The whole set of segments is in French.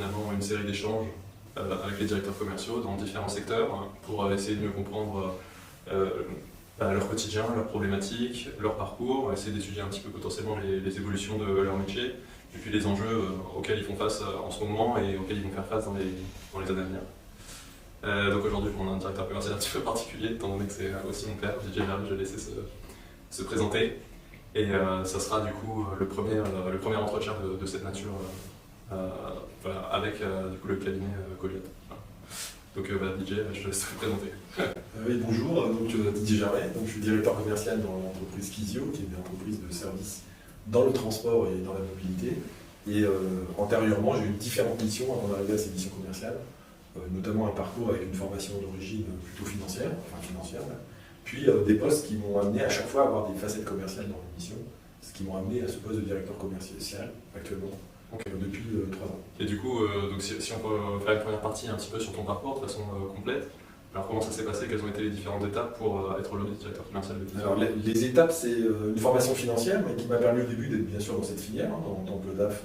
finalement une série d'échanges avec les directeurs commerciaux dans différents secteurs pour essayer de mieux comprendre leur quotidien, leurs problématiques, leur parcours, essayer d'étudier un petit peu potentiellement les évolutions de leur métier et puis les enjeux auxquels ils font face en ce moment et auxquels ils vont faire face dans les années à venir. Donc aujourd'hui, on a un directeur commercial un petit peu particulier, étant donné que c'est aussi mon père, DJ Verly, je vais laisser se présenter. Et ça sera du coup le premier entretien de cette nature avec du coup, le cabinet Goliath. Donc DJ, je te laisse te présenter. Oui, bonjour, donc Didier Jarret, donc je suis directeur commercial dans l'entreprise Physio, qui est une entreprise de services dans le transport et dans la mobilité. Et antérieurement, j'ai eu différentes missions avant d'arriver à ces missions commerciales, notamment un parcours avec une formation d'origine plutôt financière, puis des postes qui m'ont amené à chaque fois à avoir des facettes commerciales dans mes missions, ce qui m'ont amené à ce poste de directeur commercial actuellement. Depuis 3 ans. Et du coup, donc si on peut faire une première partie un petit peu sur ton parcours de façon complète, alors comment ça s'est passé, quelles ont été les différentes étapes pour être le directeur commercial de Physio? Alors les étapes, c'est une formation financière, mais qui m'a permis au début d'être bien sûr dans cette filière, en tant que DAF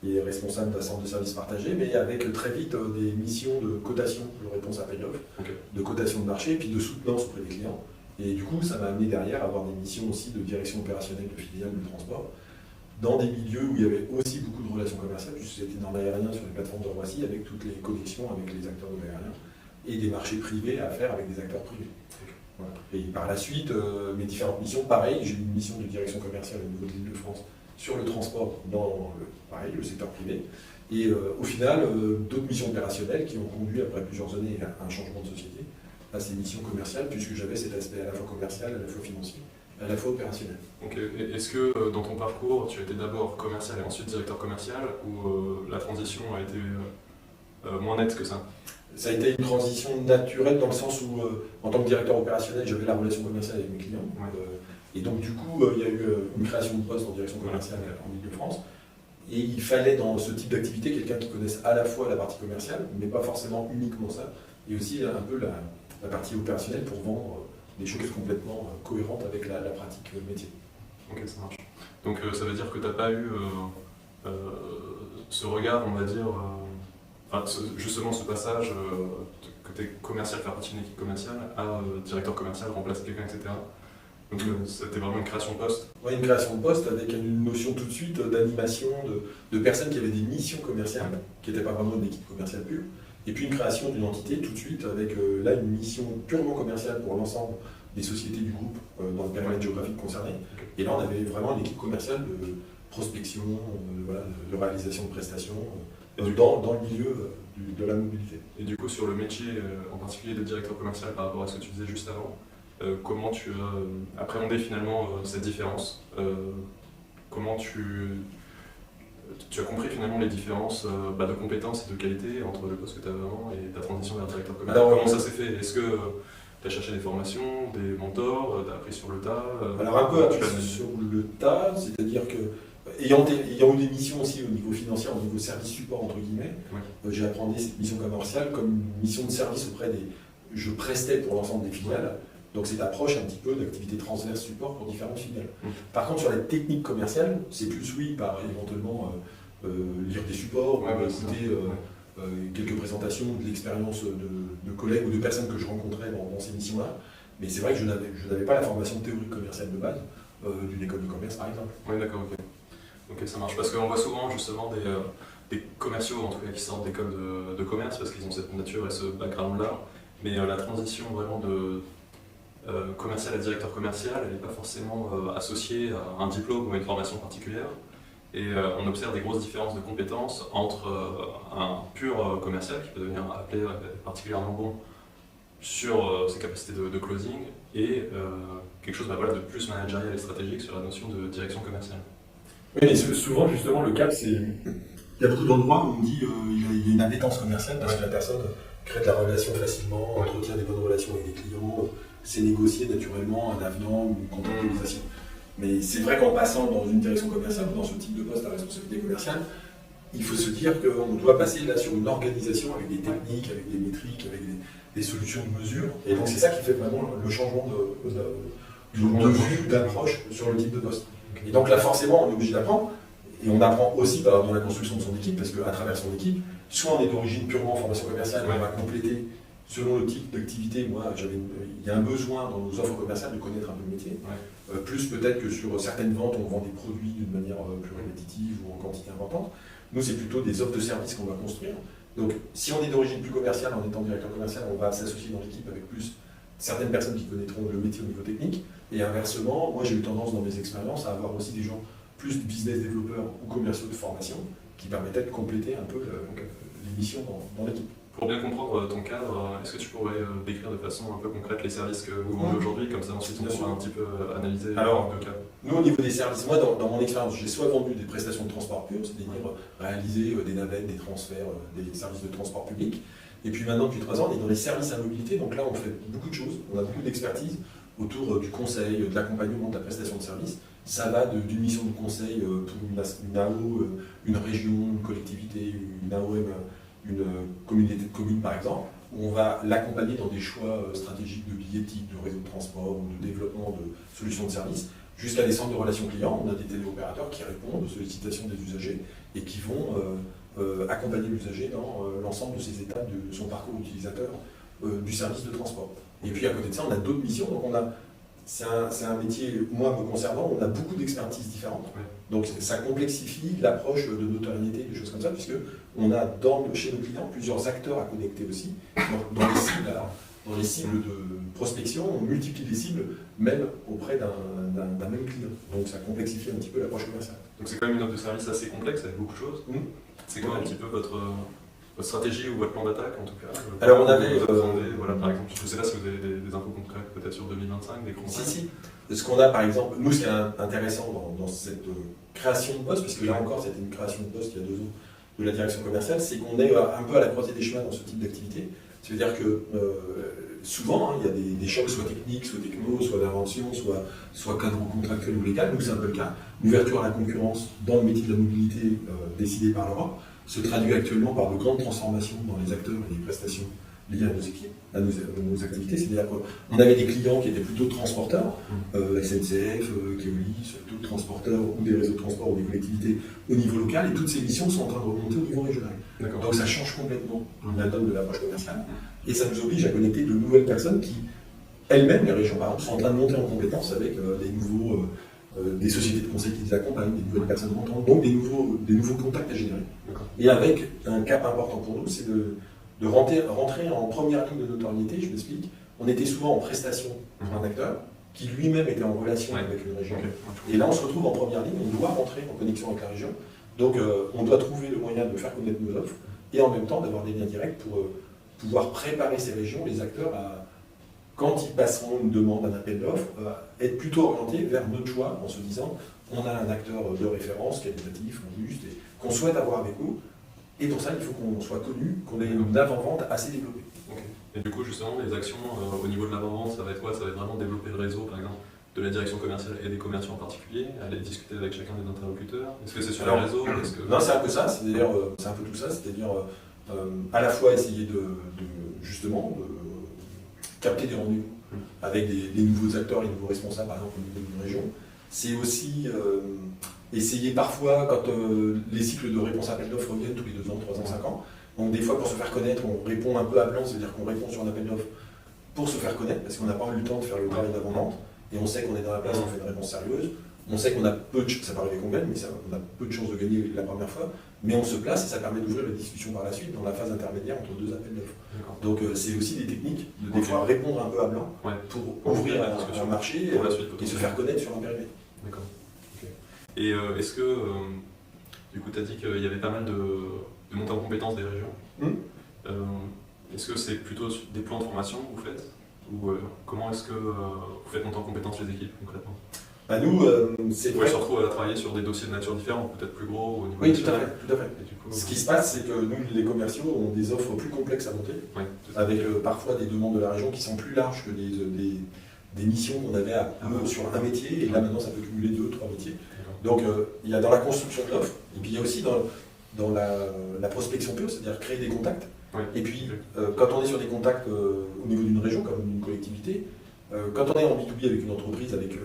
et responsable d'un centre de services partagés, mais avec très vite des missions de cotation, de réponse à appel d'offres, de cotation de marché, et puis de soutenance auprès des clients. Et du coup, ça m'a amené derrière à avoir des missions aussi de direction opérationnelle de filiales de transport, dans des milieux où il y avait aussi beaucoup de relations commerciales, puisque c'était dans l'aérien sur les plateformes de Roissy, avec toutes les connexions avec les acteurs de l'aérien, et des marchés privés à faire avec des acteurs privés. Voilà. Et par la suite, mes différentes missions, pareil, j'ai eu une mission de direction commerciale au niveau de l'Île-de-France sur le transport dans le secteur privé, et au final, d'autres missions opérationnelles qui ont conduit, après plusieurs années, à un changement de société, à ces missions commerciales, puisque j'avais cet aspect à la fois commercial, à la fois financier, à la fois opérationnel. Donc, est-ce que dans ton parcours, tu as été d'abord commercial et ensuite directeur commercial, ou la transition a été moins nette que ça? Ça a été une transition naturelle dans le sens où, en tant que directeur opérationnel, j'avais la relation commerciale avec mes clients. Et donc, du coup, il y a eu une création de poste en direction commerciale en Île-de-France. Et il fallait, dans ce type d'activité, quelqu'un qui connaisse à la fois la partie commerciale, mais pas forcément uniquement ça, et aussi un peu la partie opérationnelle pour vendre des choses complètement cohérentes avec la pratique métier. Ok, ça marche. Donc ça veut dire que tu n'as pas eu ce regard, on va dire, justement ce passage que tu es commercial, faire partie d'une équipe commerciale, à directeur commercial, remplacer quelqu'un, etc. Donc c'était vraiment une création de poste? Oui, une création de poste avec une notion tout de suite d'animation, de personnes qui avaient des missions commerciales, qui n'étaient pas vraiment une équipe commerciale pure. Et puis une création d'une entité tout de suite avec là une mission purement commerciale pour l'ensemble des sociétés du groupe dans le périmètre géographique concerné. Et là on avait vraiment une équipe commerciale de prospection, de réalisation de prestations dans le milieu de la mobilité. Et du coup sur le métier en particulier de directeur commercial par rapport à ce que tu faisais juste avant, comment tu as appréhendé finalement cette différence? Comment tu as compris finalement les différences de compétences et de qualité entre le poste que tu as avant et ta transition vers directeur commercial? Alors, comment ça s'est fait? Est-ce que tu as cherché des formations, des mentors, tu as appris sur le tas? Alors un peu appris sur le tas, c'est-à-dire que ayant eu des missions aussi au niveau financier, au niveau service support entre guillemets, j'ai appréhendé cette mission commerciale comme une mission de service auprès des... Je prestais pour l'ensemble des filiales. Donc cette approche un petit peu d'activité transverse support pour différentes filiales. Par contre sur la technique commerciale, c'est plus par éventuellement lire des supports, écouter quelques présentations de l'expérience de collègues ou de personnes que je rencontrais dans ces missions-là. Mais c'est vrai que je n'avais pas la formation théorique commerciale de base d'une école de commerce par exemple. Oui d'accord, ok, ça marche. Parce qu'on voit souvent justement des commerciaux en tout cas qui sortent d'écoles de commerce parce qu'ils ont cette nature et ce background-là. Mais la transition vraiment de commercial à directeur commercial, elle n'est pas forcément associée à un diplôme ou à une formation particulière. Et on observe des grosses différences de compétences entre un pur commercial qui peut devenir appelé particulièrement bon sur ses capacités de closing et quelque chose de plus managérial et stratégique sur la notion de direction commerciale. Oui, mais souvent justement le cas c'est... Il y a beaucoup d'endroits où on dit il y a une appétence commerciale parce que la personne crée de la relation facilement, entretient des bonnes relations avec les clients, c'est négocier naturellement un avenant ou une contractualisation. Mais c'est vrai qu'en passant dans une direction commerciale ou dans ce type de poste à responsabilité commerciale, il faut se dire qu'on doit passer là sur une organisation avec des techniques, avec des métriques, avec des solutions de mesure. Et donc c'est ça qui fait vraiment le changement de vue, d'approche sur le type de poste. Et donc là forcément on est obligé d'apprendre. Et on apprend aussi dans la construction de son équipe, parce qu'à travers son équipe, soit on est d'origine purement formation commerciale, on va compléter selon le type d'activité. Moi, il y a un besoin dans nos offres commerciales de connaître un peu le métier. Plus peut-être que sur certaines ventes, on vend des produits d'une manière plus répétitive ou en quantité importante. Nous, c'est plutôt des offres de services qu'on va construire. Donc, si on est d'origine plus commerciale, en étant directeur commercial, on va s'associer dans l'équipe avec plus certaines personnes qui connaîtront le métier au niveau technique. Et inversement, moi, j'ai eu tendance dans mes expériences à avoir aussi des gens plus business développeurs ou commerciaux de formation qui permettaient de compléter un peu les missions dans l'équipe. Pour bien comprendre ton cadre, est-ce que tu pourrais décrire de façon un peu concrète les services que vous vendez aujourd'hui, comme ça ensuite on pourra un petit peu analyser le cadre. Nous, au niveau des services, moi dans mon expérience, j'ai soit vendu des prestations de transport pur, c'est-à-dire réaliser des navettes, des transferts, des services de transport public. Et puis maintenant, depuis 3 ans, on est dans les services à mobilité, donc là on fait beaucoup de choses, on a beaucoup d'expertise autour du conseil, de l'accompagnement, de la prestation de services. Ça va d'une mission de conseil pour une AO, une région, une collectivité, une AOM, une communauté de communes par exemple, où on va l'accompagner dans des choix stratégiques de billettique, de réseau de transport ou de développement de solutions de services, jusqu'à des centres de relations clients. On a des téléopérateurs qui répondent aux sollicitations des usagers et qui vont accompagner l'usager dans l'ensemble de ses étapes de son parcours utilisateur du service de transport. Et puis à côté de ça, on a d'autres missions. Donc c'est un métier, moi me concernant, on a beaucoup d'expertises différentes. Donc ça complexifie l'approche de notoriété, des choses comme ça, puisque on a chez nos clients plusieurs acteurs à connecter aussi. Dans les cibles de prospection, on multiplie les cibles même auprès d'un même client. Donc ça complexifie un petit peu l'approche commerciale. Donc c'est quand même une offre de service assez complexe avec beaucoup de choses. C'est quoi un petit peu votre stratégie ou votre plan d'attaque en tout cas? Alors on avait... voilà, par exemple, je ne sais pas si vous avez des infos concrètes peut-être sur 2025, des conseils. Si. Ce qu'on a par exemple, nous ce qui est intéressant dans cette création de poste, parce que là encore c'était une création de poste il y a 2 ans de la direction commerciale, c'est qu'on est un peu à la croisée des chemins dans ce type d'activité. C'est-à-dire que souvent il y a des chocs soit techniques, soit techno, soit d'invention, soit cadre contractuel ou légal. Nous c'est un peu le cas. L'ouverture à la concurrence dans le métier de la mobilité décidée par l'Europe se traduit actuellement par de grandes transformations dans les acteurs et les prestations liées à nos équipes, à nos activités. C'est-à-dire qu'on avait des clients qui étaient plutôt transporteurs, SNCF, Keolis, d'autres transporteurs ou des réseaux de transport ou des collectivités au niveau local, et toutes ces missions sont en train de remonter au niveau régional. Donc ça change complètement la donne de l'approche commerciale, et ça nous oblige à connecter de nouvelles personnes qui, elles-mêmes, les régions par exemple, sont en train de monter en compétence avec des sociétés de conseil qui les accompagnent, des nouvelles personnes rentrantes, donc des nouveaux contacts à générer. Et avec un cap important pour nous, c'est de rentrer en première ligne de notoriété. Je m'explique. On était souvent en prestation pour un acteur qui lui-même était en relation avec une région. Et là, on se retrouve en première ligne, on doit rentrer en connexion avec la région. Donc, on doit trouver le moyen de faire connaître nos offres et en même temps d'avoir des liens directs pour pouvoir préparer ces régions, les acteurs, quand ils passeront une demande, un appel d'offres, être plutôt orientés vers notre choix en se disant on a un acteur de référence, qualitatif, robuste, et qu'on souhaite avoir avec nous. Et pour ça, il faut qu'on soit connu, qu'on ait une avant-vente assez développée. Et du coup, justement, les actions au niveau de l'avant-vente, ça va être quoi? Ça va être vraiment développer le réseau, par exemple, de la direction commerciale et des commerciaux en particulier, aller discuter avec chacun des interlocuteurs. Est-ce que c'est sur le réseau? Non, c'est un peu ça, c'est un peu tout ça, c'est-à-dire à la fois essayer justement de capter des rendez-vous avec des nouveaux acteurs, les nouveaux responsables, par exemple, au niveau d'une région. C'est aussi essayer parfois, quand les cycles de réponse à appel d'offres reviennent tous les 2 ans, 3 ans, 5 ans, donc des fois pour se faire connaître, on répond un peu à blanc, c'est-à-dire qu'on répond sur un appel d'offres pour se faire connaître, parce qu'on n'a pas eu le temps de faire le travail d'avant-vente, et on sait qu'on est dans la place, on fait une réponse sérieuse, on sait qu'on a ça peut arriver qu'on gagne, mais on a peu de chances de gagner la première fois, mais on se place et ça permet d'ouvrir la discussion par la suite dans la phase intermédiaire entre 2 appels d'offres. Donc c'est aussi des techniques de des fois répondre un peu à blanc pour ouvrir un marché et se faire connaître sur un périmètre. D'accord. Et est-ce que, du coup, tu as dit qu'il y avait pas mal de montée en compétences des régions. Est-ce que c'est plutôt des plans de formation que vous faites? Ou comment est-ce que vous faites monter en compétences les équipes concrètement? Nous, c'est vrai. Vous se retrouvez à travailler sur des dossiers de nature différente, peut-être plus gros au niveau Oui, tout à fait. Et du coup, ce qui se passe, c'est que nous, les commerciaux, ont des offres plus complexes à monter, avec parfois des demandes de la région qui sont plus larges que des missions qu'on avait sur un métier, et là maintenant ça peut cumuler 2 ou 3 métiers. Donc il y a dans la construction de l'offre, et puis il y a aussi dans la prospection pure, c'est-à-dire créer des contacts. Et puis quand on est sur des contacts au niveau d'une région, comme d'une collectivité, quand on est en B2B avec une entreprise avec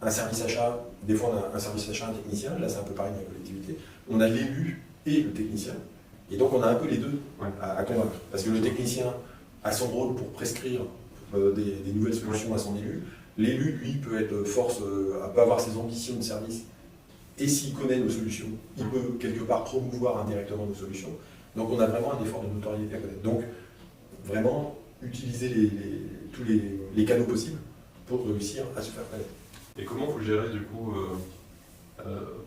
un service achat, des fois on a un service achat, un technicien, là c'est un peu pareil dans la collectivité, on a l'élu et le technicien, et donc on a un peu les deux à convaincre. Parce que le technicien a son rôle pour prescrire des nouvelles solutions à son élu. L'élu, lui, peut être force, peut avoir ses ambitions de service, et s'il connaît nos solutions, il peut quelque part promouvoir indirectement nos solutions. Donc on a vraiment un effort de notoriété à connaître. Donc vraiment utiliser tous les canaux possibles pour réussir à se faire connaître. Et comment vous gérez du coup,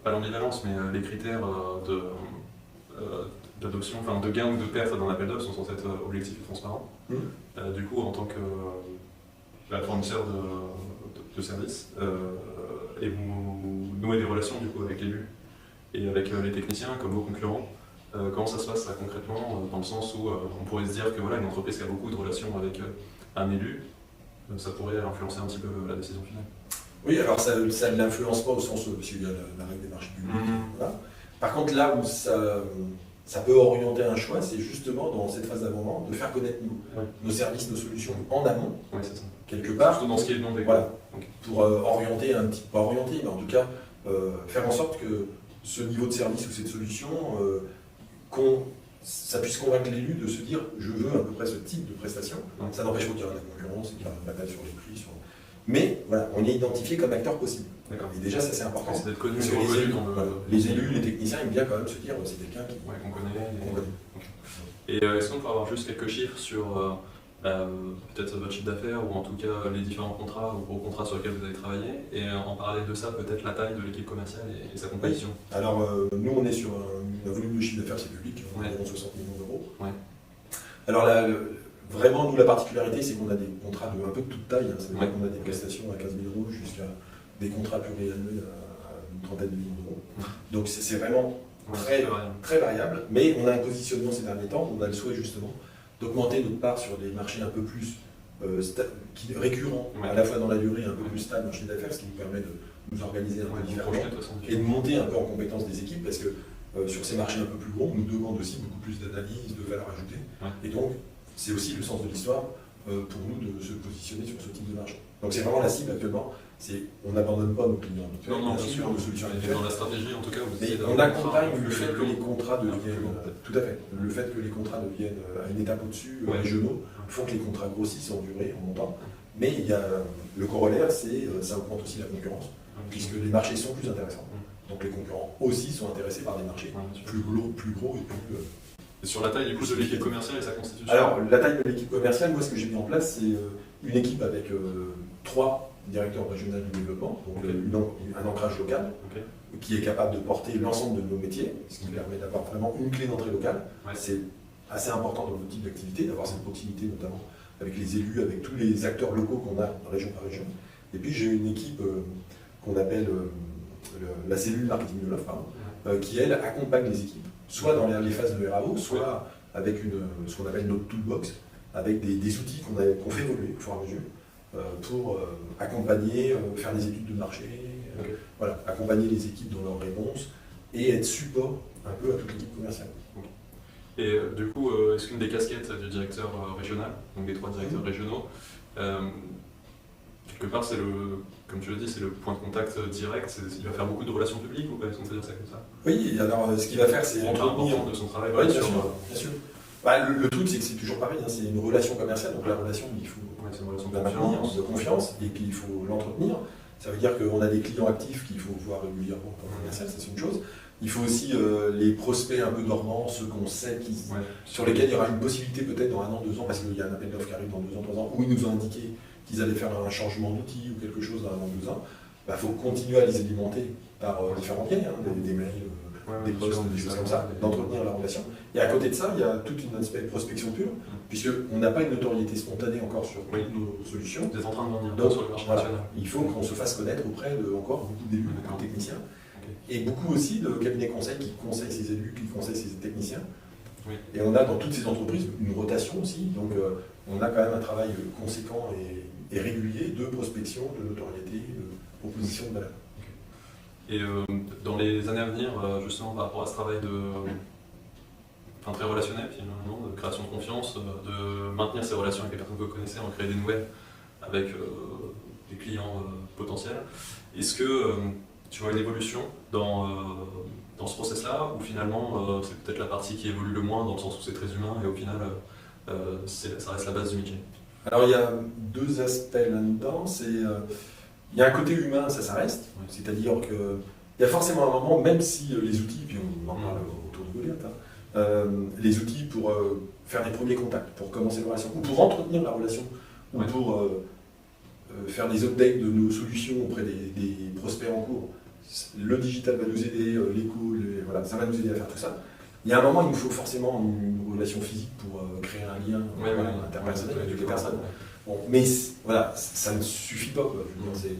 pas l'ambivalence, mais les critères d'adoption, enfin de gain ou de perte d'un appel d'offres sont censés être objectifs et transparents. Du coup, en tant que fournisseur de services, et vous nouez des relations du coup avec l'élu et avec les techniciens comme vos concurrents. Comment ça se passe ça, concrètement, dans le sens où on pourrait se dire que voilà, une entreprise qui a beaucoup de relations avec un élu, ça pourrait influencer un petit peu la décision finale. Oui, alors ça ne l'influence pas au sens parce qu'il y a la règle des marchés publics. Voilà. Par contre, là où ça peut orienter un choix, c'est justement dans cette phase d'avant-vente de faire connaître nos services, nos solutions en amont, c'est ça. Quelque part. Surtout dans ce qui est demandé. Voilà, pour orienter un petit peu, pas orienter, mais en tout cas faire en sorte que ce niveau de service ou cette solution, ça puisse convaincre l'élu de se dire je veux à peu près ce type de prestation. Ça n'empêche pas qu'il y aura de la concurrence et qu'il y aura une bataille sur les prix. Mais voilà, on est identifié comme acteur possible. Et déjà, ça c'est important. C'est d'être connu. Les élus, les techniciens aiment bien quand même se dire c'est quelqu'un qu'on connaît. Et est-ce qu'on peut avoir juste quelques chiffres sur peut-être votre chiffre d'affaires ou en tout cas les différents contrats ou gros contrats sur lesquels vous avez travaillé et en parallèle de ça, peut-être la taille de l'équipe commerciale et sa composition. Alors, nous on est sur un volume de chiffre d'affaires, c'est public, environ 60 millions d'euros. Alors vraiment, nous, la particularité, c'est qu'on a des contrats de un peu de toute taille. Ça veut dire qu'on a des prestations à 15 000 euros jusqu'à des contrats pluriannuels à une trentaine de millions d'euros. Donc c'est vraiment très variable. Mais on a un positionnement ces derniers temps, on a le souhait justement d'augmenter notre part sur des marchés un peu plus récurrents, à la fois dans la durée et un peu plus stable marché d'affaires, ce qui nous permet de nous organiser un peu différemment et de monter un peu en compétence des équipes, parce que sur ces marchés un peu plus gros, on nous demande aussi beaucoup plus d'analyse, de valeur ajoutée. Et donc, c'est aussi le sens de l'histoire pour nous de se positionner sur ce type de marché. Donc c'est vraiment la cible actuellement, on n'abandonne pas nos clients habituels, bien sûr, nos solutions habituelles. Dans la stratégie en tout cas, on accompagne le fait que les contrats deviennent, tout à fait, le fait que les contrats deviennent à une étape au-dessus, régionaux, font que les contrats grossissent en durée, en montant. Mais il y a le corollaire, ça augmente aussi la concurrence, puisque les marchés sont plus intéressants. Donc les concurrents aussi sont intéressés par des marchés plus gros et plus... Et sur la taille du coup de l'équipe commerciale et sa constitution? Alors la taille de l'équipe commerciale, moi ce que j'ai mis en place, c'est une équipe avec 3 directeurs régionaux du développement, donc un ancrage local, qui est capable de porter l'ensemble de nos métiers, ce qui permet d'avoir vraiment une clé d'entrée locale. C'est assez important dans notre type d'activité, d'avoir cette proximité notamment avec les élus, avec tous les acteurs locaux qu'on a région par région. Et puis j'ai une équipe qu'on appelle la cellule marketing de l'offre, qui elle accompagne les équipes, soit dans les phases de RAO, soit avec ce qu'on appelle notre toolbox, avec des outils qu'on fait évoluer au fur et à mesure pour accompagner, faire des études de marché, voilà, accompagner les équipes dans leurs réponses et être support un peu à toute l'équipe commerciale. Et du coup, est-ce qu'une des casquettes du directeur régional, donc des 3 directeurs régionaux, quelque part, comme tu l'as dit, c'est le point de contact direct, il va faire beaucoup de relations publiques ou pas? Est-ce qu'on peut dire ça comme ça? Oui, alors ce qu'il va faire, c'est entretenir de son travail. Oui, bien sûr. Bah, le truc, c'est que c'est toujours pareil, c'est une relation commerciale, donc la relation, il faut la maintenir, de confiance, et puis il faut l'entretenir. Ça veut dire qu'on a des clients actifs qu'il faut voir régulièrement comme commercial, ça c'est une chose. Il faut aussi les prospects un peu dormants, ceux qu'on sait, sur lesquels il y aura une possibilité peut-être dans 1 an, 2 ans, parce qu'il y a un appel d'offres qui arrive dans 2 ans, 3 ans, où ils nous ont indiqué qu'ils allaient faire un changement d'outil ou quelque chose dans 1 an, 2 ans. Il faut continuer à les alimenter par différents biais, des mails, des posts, des choses comme ça, d'entretenir la relation. Et à côté de ça, il y a tout un aspect de prospection pure, puisqu'on n'a pas une notoriété spontanée encore sur toutes nos solutions. Vous êtes en train de venir sur le marché national. Il faut qu'on se fasse connaître auprès de encore beaucoup d'élus, de techniciens, et beaucoup aussi de cabinets conseils qui conseillent ces élus, qui conseillent ces techniciens. Et on a dans toutes ces entreprises une rotation aussi, donc on a quand même un travail conséquent et régulier de prospection, de notoriété, de proposition de valeur. Et dans les années à venir, justement par rapport à ce travail très relationnel finalement, de création de confiance, de maintenir ces relations avec les personnes que vous connaissez, en créer des nouvelles avec les clients potentiels. Est-ce que tu vois une évolution dans ce process-là, ou finalement c'est peut-être la partie qui évolue le moins, dans le sens où c'est très humain et au final ça reste la base du métier? Alors il y a deux aspects là-dedans. Il y a un côté humain, ça reste. C'est-à-dire qu'il y a forcément un moment, même si les outils, puis on en parle autour de Goliath, les outils pour faire des premiers contacts, pour commencer une relation, ou pour entretenir la relation, ou pour faire des updates de nos solutions auprès des prospects en cours. Le digital va nous aider, l'écho, voilà, ça va nous aider à faire tout ça. Il y a un moment, il nous faut forcément une relation physique pour créer un lien interpersonnel avec les personnes. Bon, mais voilà, ça ne suffit pas, quoi. Je veux dire,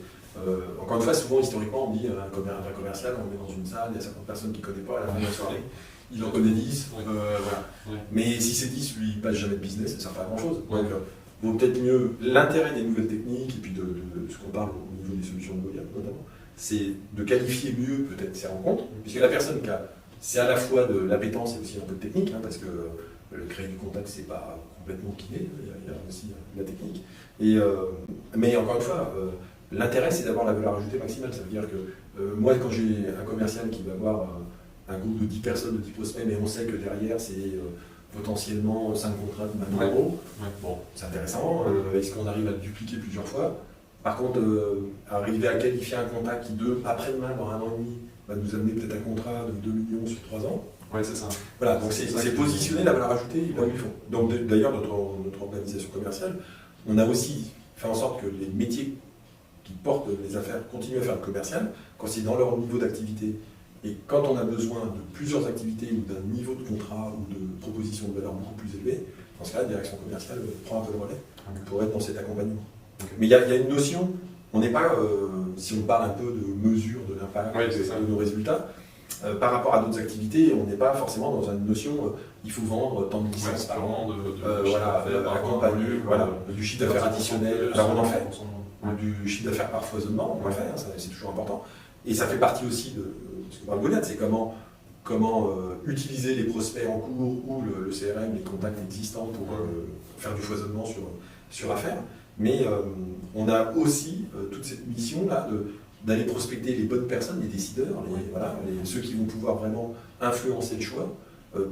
encore une fois, souvent, historiquement, on dit un vrai commercial, on met dans une salle, il y a 50 personnes qui ne connaissent pas à la fin de la soirée, il en connaît 10, voilà. Mais si c'est 10, lui, il ne passe jamais de business, ça ne sert pas à grand-chose. Donc, vaut peut-être mieux l'intérêt des nouvelles techniques, et puis de ce qu'on parle au niveau des solutions de Goliath, notamment, c'est de qualifier mieux peut-être ces rencontres, puisque la personne qui a, c'est à la fois de l'appétence et aussi un peu de technique, parce que le créer du contact, c'est pas complètement kiné, il y a aussi la technique. Mais encore une fois, l'intérêt, c'est d'avoir la valeur ajoutée maximale. Ça veut dire que moi, quand j'ai un commercial qui va avoir un groupe de 10 personnes, de 10 prospects, mais on sait que derrière, c'est potentiellement 5 contrats de 20 000 €, bon, c'est intéressant. Est-ce qu'on arrive à le dupliquer plusieurs fois? Par contre, arriver à qualifier un contact qui, après-demain, dans 1 an et demi, va nous amener peut-être un contrat de 2 millions sur 3 ans. Oui, c'est ça. Voilà, donc c'est positionner la valeur ajoutée là où il faut. Donc d'ailleurs, notre organisation commerciale, on a aussi fait en sorte que les métiers qui portent les affaires continuent à faire le commercial, quand c'est dans leur niveau d'activité. Et quand on a besoin de plusieurs activités ou d'un niveau de contrat ou de proposition de valeur beaucoup plus élevé, dans ce cas-là, la direction commerciale prend un peu le relais pour être dans cet accompagnement. Mais il y a une notion, on n'est pas, si on parle un peu de mesure de l'impact de nos résultats, par rapport à d'autres activités, on n'est pas forcément dans une notion, il faut vendre tant de licences par an, accompagner, du chiffre d'affaires additionnel, alors on en fait, du chiffre d'affaires par foisonnement, on en fait, c'est toujours important. Et ça fait partie aussi de ce que parle Goliath, c'est comment utiliser les prospects en cours ou le CRM, les contacts existants pour faire du foisonnement sur affaires. Mais on a aussi toute cette mission-là d'aller prospecter les bonnes personnes, les décideurs, ceux qui vont pouvoir vraiment influencer le choix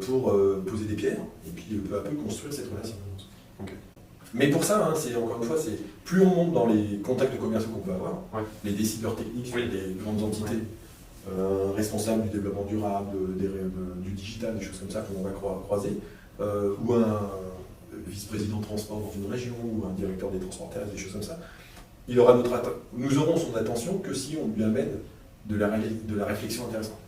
pour poser des pierres et puis peu à peu construire cette relation. Okay. Mais pour ça, c'est encore une fois, plus on monte dans les contacts commerciaux qu'on peut avoir, les décideurs techniques sur les grandes entités, responsables du développement durable, du digital, des choses comme ça qu'on va croiser, ou un vice-président de transport dans une région, ou un directeur des transports terrestres, des choses comme ça, nous aurons son attention que si on lui amène de la réflexion intéressante.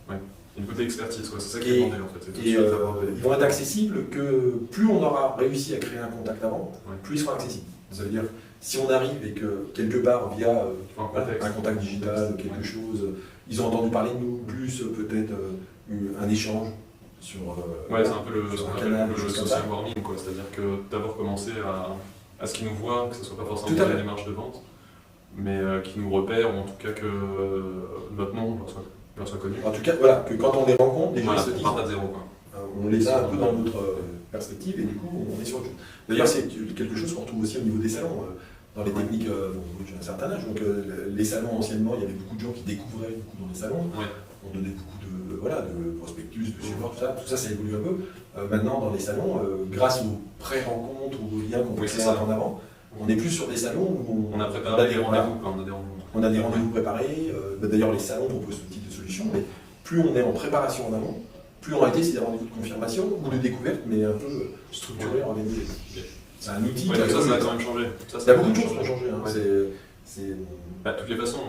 Une côté expertise, c'est ça qui est demandé en fait. Et ils vont être accessibles que plus on aura réussi à créer un contact avant, plus ils seront accessibles. Ça veut dire si on arrive et que quelque part via un contact digital, quelque chose, ils ont entendu parler de nous, plus peut-être un échange sur c'est un peu le social warming, c'est-à-dire que d'abord commencer à ce qu'ils nous voient, que ce ne soit pas forcément dans la démarche de vente, mais qu'ils nous repèrent, ou en tout cas que notre nom leur soit connu. En tout cas, voilà, que quand on les rencontre, les gens se disent, à zéro, on les a un peu dans notre perspective et du coup on est sur autre chose. D'ailleurs c'est quelque chose qu'on retrouve aussi au niveau des salons, dans les techniques, j'ai un certain âge, donc les salons anciennement il y avait beaucoup de gens qui découvraient beaucoup dans les salons, on donnait beaucoup de prospectus, de support, tout ça évolue un peu. Maintenant dans les salons, grâce aux pré-rencontres ou aux liens qu'on peut créer en avant, on est plus sur des salons où on a préparé des rendez-vous. On a des rendez-vous préparés, d'ailleurs les salons proposent tout type de solutions, mais plus on est en préparation en amont, plus en réalité c'est des rendez-vous de confirmation ou de découverte, mais un peu structurés, organisés. C'est un outil qui ça a quand même changé. Il y a beaucoup de choses qui ont changé. De toutes les façons,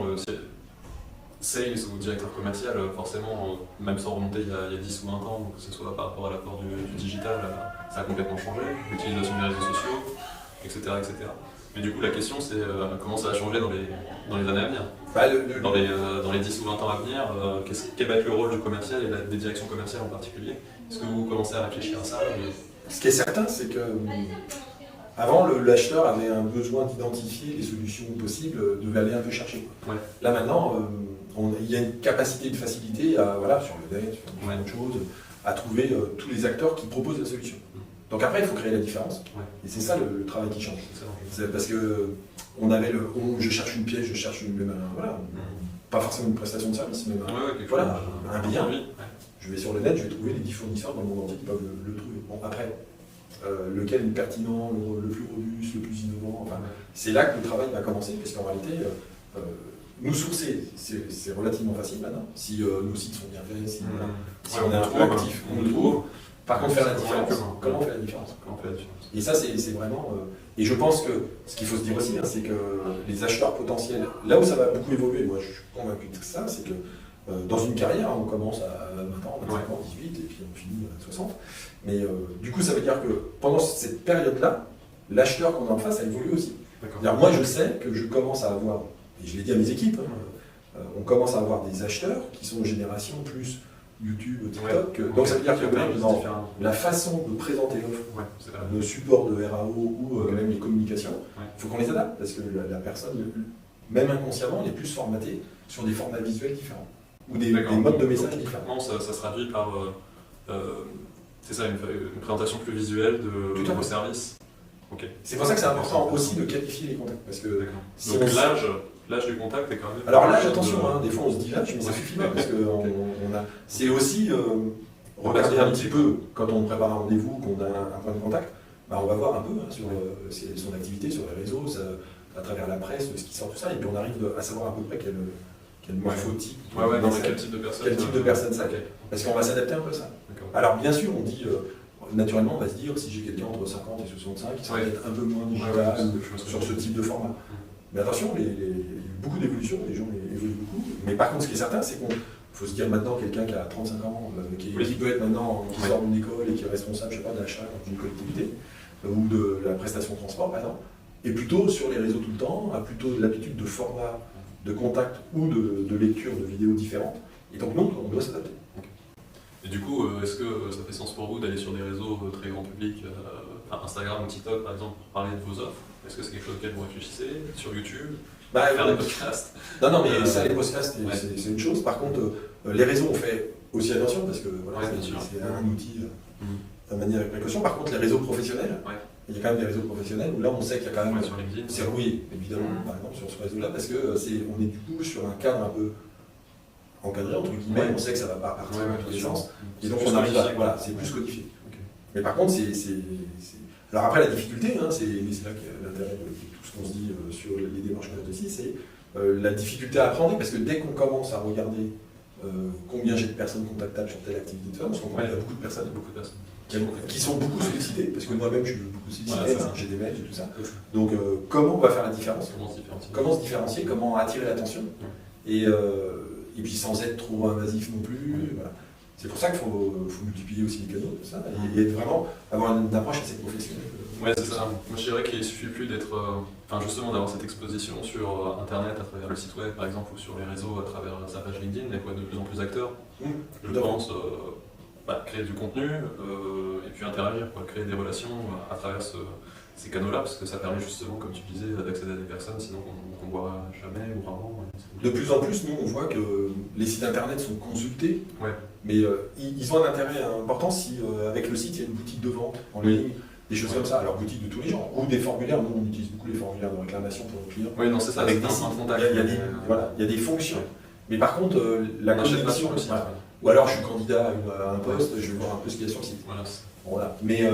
sales ou directeur commercial, forcément, même sans remonter il y a 10 ou 20 ans, que ce soit par rapport à l'apport du digital, ça a complètement changé, l'utilisation des réseaux sociaux, etc. Mais du coup, la question, c'est comment ça va changer dans les années à venir, dans les 10 ou 20 ans à venir, quel va être le rôle du commercial et des directions commerciales en particulier? Est-ce que vous commencez à réfléchir à ça? Ce qui est certain, c'est que avant, l'acheteur avait un besoin d'identifier les solutions possibles, devait aller un peu chercher. Là maintenant, il y a une capacité de facilité sur le net, sur différentes choses, à trouver tous les acteurs qui proposent la solution. Donc après, il faut créer la différence. Ouais. Et c'est ça le travail qui change. C'est ça. C'est parce que je cherche une pièce, je cherche voilà, pas forcément une prestation de service, même voilà, un bien. Ouais. Je vais sur le net, je vais trouver les 10 fournisseurs dans le monde entier qui peuvent le trouver. Bon, après, lequel est le pertinent, le plus robuste, le plus innovant, enfin, c'est là que le travail va commencer, parce qu'en réalité, nous sourcer, c'est relativement facile maintenant. Si nos sites sont bien faits, si on est un peu actif, on le trouve. Par contre, faire la différence, comment on fait la différence? Et ça, c'est vraiment... et je pense que ce qu'il faut se dire aussi, c'est que les acheteurs potentiels, là où ça va beaucoup évoluer, moi je suis convaincu de ça, c'est que dans une carrière, on commence à 20 ans, 25 ans, 18, et puis on finit à 60. Mais du coup, ça veut dire que pendant cette période-là, l'acheteur qu'on a en face a évolué aussi. Moi, je sais que je commence à avoir, et je l'ai dit à mes équipes, on commence à avoir des acheteurs qui sont de génération plus YouTube, TikTok. Donc ça veut dire que même dans la façon de présenter l'offre, le support de RAO ou même les communications, il faut qu'on les adapte, parce que la personne, même inconsciemment, elle est plus formatée sur des formats visuels différents, ou des modes de message différents. Ça se traduit par c'est ça, une présentation plus visuelle de vos services. Okay. C'est pour ça que c'est important aussi de qualifier les contacts. Parce que si donc l'âge du contact est quand même... Alors l'âge, attention, des fois on se dit l'âge, mais ça suffit pas, parce que c'est aussi regarder un petit peu, quand on prépare un rendez-vous, qu'on a un point de contact, on va voir un peu sur son activité, sur les réseaux, à travers la presse, ce qui sort, tout ça, et puis on arrive à savoir à peu près quel morphotype, quel type de personne ça. Parce qu'on va s'adapter un peu à ça. Alors bien sûr, on dit... naturellement, on va se dire, si j'ai quelqu'un entre 50 et 65, qui sera peut-être un peu moins digital sur ce type de format. Mais attention, il y a eu beaucoup d'évolutions, les gens évoluent beaucoup. Mais par contre, ce qui est certain, c'est qu'il faut se dire maintenant, quelqu'un qui a 35 ans, qui peut être maintenant, qui sort d'une école et qui est responsable, je sais pas, d'achat dans une collectivité, ou de la prestation de transport, par exemple, est plutôt sur les réseaux tout le temps, a plutôt l'habitude de format de contact ou de lecture de vidéos différentes. Et donc, nous, on doit s'adapter. Et du coup, est-ce que ça fait sens pour vous d'aller sur des réseaux très grand public, Instagram ou TikTok par exemple, pour parler de vos offres? Est-ce que c'est quelque chose auquel vous réfléchissez? Sur YouTube? Faire des podcasts? Non, mais ça, les podcasts, c'est une chose. Par contre, les réseaux, on fait aussi attention parce que voilà, c'est un outil à manier avec précaution. Par contre, les réseaux professionnels, il y a quand même des réseaux professionnels où là, on sait qu'il y a quand même... sur LinkedIn. C'est oui, évidemment, par exemple, sur ce réseau-là, parce qu'on est du coup sur un cadre un peu encadré, entre guillemets, on sait que ça ne va pas partir dans tous les sens, et donc on arrive à... Voilà, c'est plus codifié. Mais par contre, alors après, la difficulté, c'est là que l'intérêt de tout ce qu'on se dit sur les démarches qu'on a aussi, c'est la difficulté à apprendre, parce que dès qu'on commence à regarder combien j'ai de personnes contactables sur telle activité de femme, on se rend compte qu'il y a beaucoup de personnes qui sont beaucoup sollicitées, parce que moi-même je suis beaucoup sollicité, j'ai des mails et tout ça. Donc comment on va faire la différence? Comment se différencier? Comment attirer l'attention? Et puis sans être trop invasif non plus. Voilà. C'est pour ça qu'il faut multiplier aussi les canaux, tout ça, et vraiment avoir une approche assez professionnelle. Ouais, c'est ça. Moi je dirais qu'il ne suffit plus d'être, justement d'avoir cette exposition sur Internet à travers le site web par exemple, ou sur les réseaux à travers sa page LinkedIn, mais de plus en plus acteurs. Je pense créer du contenu et puis interagir, créer des relations à travers ces canaux-là, parce que ça permet justement, comme tu disais, d'accéder à des personnes sinon qu'on ne voit jamais ou rarement. De plus en plus, nous, on voit que les sites internet sont consultés, mais ils ont un intérêt important si, avec le site, il y a une boutique de vente en ligne, des choses comme ça, alors boutique de tous les genres, ou des formulaires. Nous, on utilise beaucoup les formulaires de réclamation pour nos clients. Oui, non, c'est ça, avec des sites. Il y a des fonctions. Mais par contre, la connexion, ou alors je suis candidat à un poste, je vais voir un peu ce qu'il y a sur le site. Voilà. Mais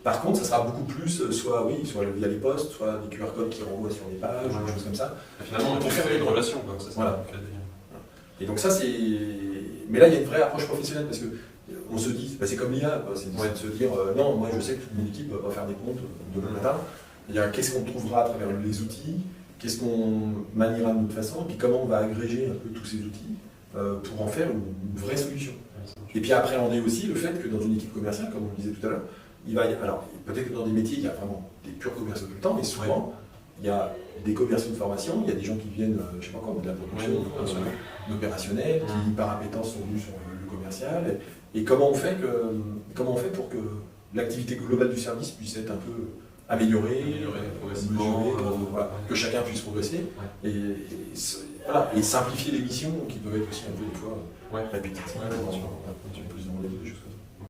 par contre, ça sera beaucoup plus, soit via les posts, soit des QR codes qui renvoient sur les pages, des choses comme ça. Et finalement, on faire une relation. Voilà. Et donc ça, c'est... Mais là, il y a une vraie approche professionnelle, parce que on se dit, c'est comme l'IA, c'est de se dire, non, moi je sais que toute mon équipe va faire des comptes demain matin. Qu'est-ce qu'on trouvera à travers les outils, qu'est-ce qu'on maniera de notre façon, et puis comment on va agréger un peu tous ces outils pour en faire une vraie solution. Et puis appréhender aussi le fait que dans une équipe commerciale, comme on le disait tout à l'heure, alors peut-être que dans des métiers, il y a vraiment des purs commerciaux tout le temps, mais souvent, il y a des commerciaux de formation, il y a des gens qui viennent, je sais pas quoi, de la production, d'opérationnel, qui par appétence sont venus sur le commercial. Et comment on fait pour que l'activité globale du service puisse être un peu améliorée, que chacun puisse progresser, et simplifier les missions qui peuvent être aussi un peu des fois répétitives, plus de rendez-vous, des choses comme ça.